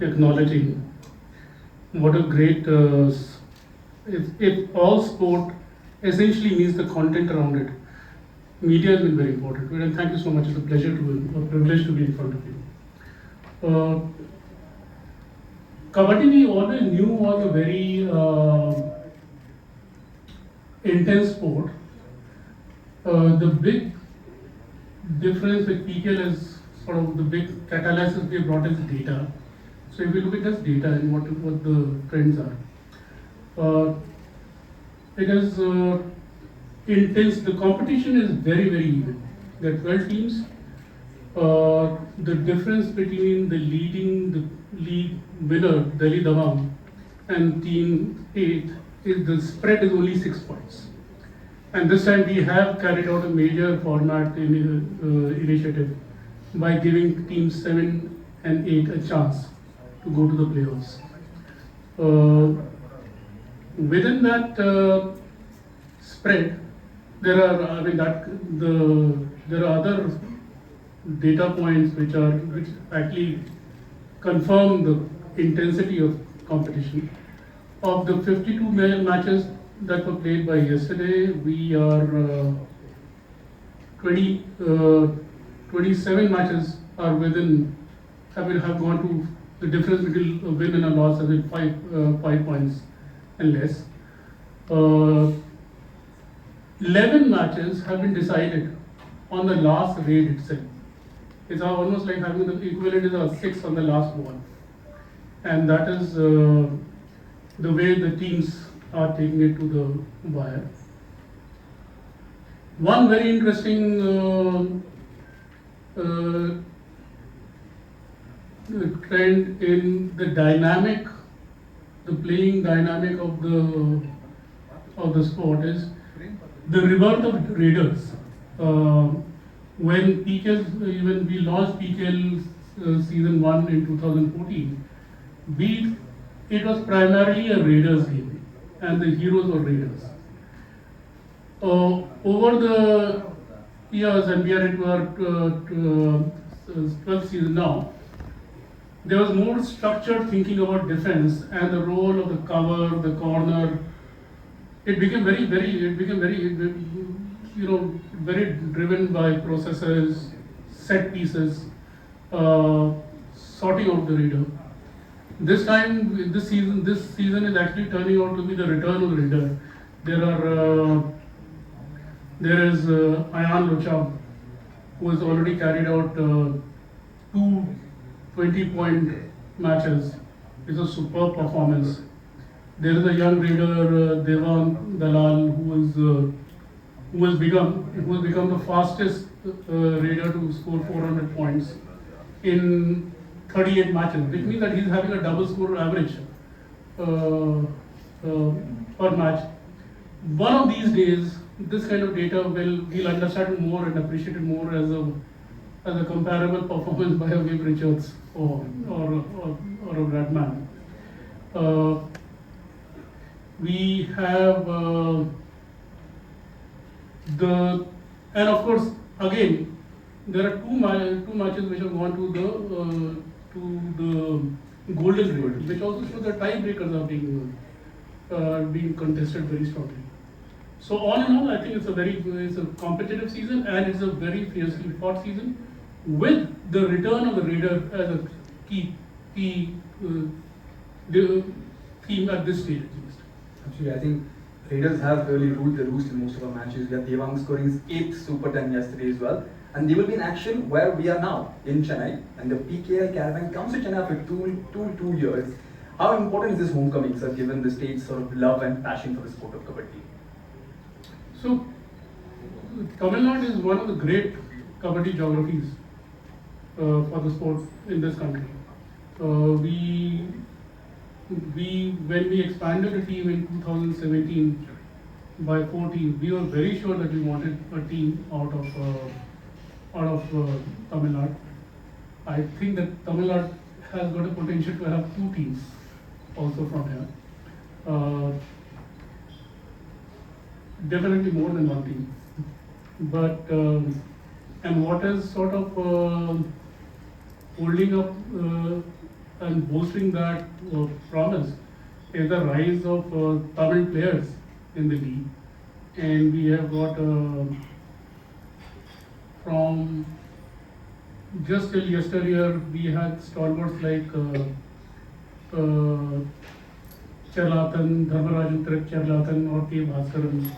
acknowledging what a great, if all sport essentially means the content around it, media has been very important. And thank you so much. It's a pleasure a privilege to be in front of you. Kabaddi we always knew was a very intense sport. The big difference with PKL is sort of the big catalyst we brought is data. So if we look at this data and what the trends are, it is intense. The competition is very even. There are 12 teams. The difference between the league winner Delhi Damam and team 8 is the spread is only 6 points. And this time we have carried out a major format initiative by giving teams 7 and 8 a chance to go to the playoffs. Within that spread, there are there are other data points which actually confirm the intensity of competition. Of the 52 matches that were played by yesterday, we are 27 matches are have gone to the difference between a win and a loss has been 5 points and less. 11 matches have been decided on the last raid itself. It's almost like having the equivalent is a 6 on the last ball. And that is the way the teams are taking it to the wire. One very interesting trend in the playing dynamic of the sport is the rebirth of raiders. When we launched PKL season 1 in 2014, it was primarily a raiders game, and the heroes were raiders. Over the years, and we are into our 12th season now, there was more structured thinking about defense and the role of the cover, the corner. It became very driven by processes, set pieces, sorting out the raider. This season is actually turning out to be the return of the raider. There is Ayan Locha, who has already carried out 2 20-point matches. It's a superb performance. There is a young raider, Devan Dalal, who has become the fastest raider to score 400 points in 38 matches, which means that he's having a double score average per match. One of these days, this kind of data we'll understand more and appreciate it more as a comparable performance by a Viv Richards or a Bradman. We have and of course again there are two matches which have gone to the golden raid, which also show that tiebreakers are being contested very strongly. So all in all, I think it's a competitive season, and it's a very fiercely fought season, with the return of the raider as a key theme at this stage at least. Actually, I think Raiders have really ruled the roost in most of our matches. We have Devang scoring his 8th Super 10 yesterday as well. And they will be in action where we are now, in Chennai. And the PKL caravan comes to Chennai after two years. How important is this homecoming, sir, given the state's sort of love and passion for the sport of Kabaddi? So, Tamil Nadu is one of the great Kabaddi geographies for the sport in this country. When we expanded the team in 2017 by 4 teams, we were very sure that we wanted a team out of Tamil Nadu. I think that Tamil Nadu has got a potential to have 2 teams also from here. Definitely more than 1 team. But and what is sort of holding up and bolstering that promise is the rise of Tamil players in the league. And we have got from just till yesteryear, we had stalwarts like Charlatan, Dharmarajan Charlatan or K. Bhaskaran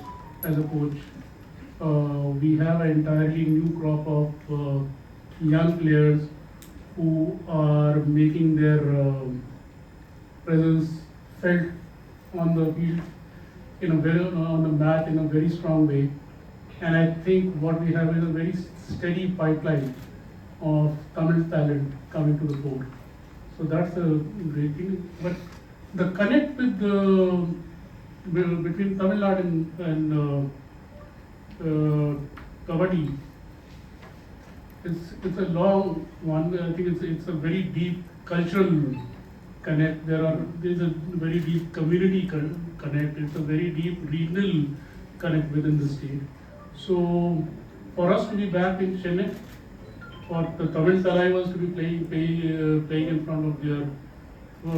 as a coach. We have an entirely new crop of young players who are making their presence felt on the field on the mat in a very strong way. And I think what we have is a very steady pipeline of Tamil talent coming to the fore. So that's a great thing. But the connect with between Tamil Nadu and Kabaddi, it's a long one. I think it's a very deep cultural connect. There's a very deep community connect. It's a very deep regional connect within the state. So for us to be back in Chennai, for the Tamil Talaivas to be playing in front of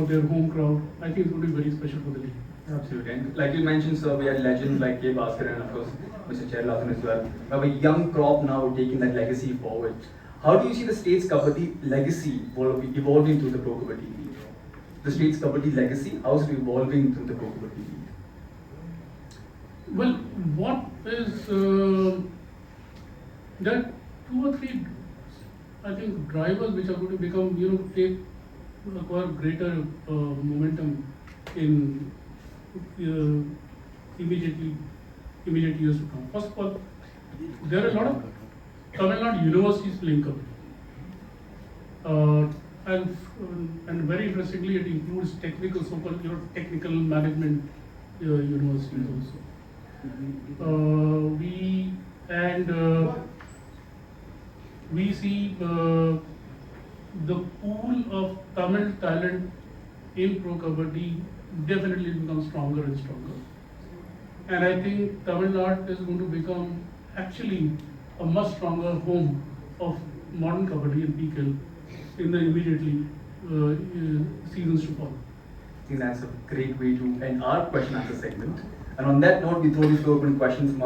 their home crowd, I think it's going to be very special for the league. Absolutely. And like you mentioned, sir, we had legends like K. Bhaskar and of course Mr. Cherlathan as well. We have a young crop now taking that legacy forward. How do you see the state's Kabaddi legacy evolving through the Pro Kabaddi League? The state's Kabaddi legacy, how is it evolving through the Pro Kabaddi League? Well, what is there are 2 or 3, I think, drivers which are going to become, acquire greater momentum in immediate years to come. First of all, there are a lot of Tamil Nadu universities playing Kabaddi. And very interestingly, it includes technical, so-called technical management universities also. We see the pool of Tamil talent in Pro Kabaddi definitely becomes stronger and stronger. And I think Tamil Nadu is going to become actually a much stronger home of modern Kabaddi and PKL in the immediately seasons to follow. I think that's a great way to end our question answer segment. And on that note, we throw the floor open questions from our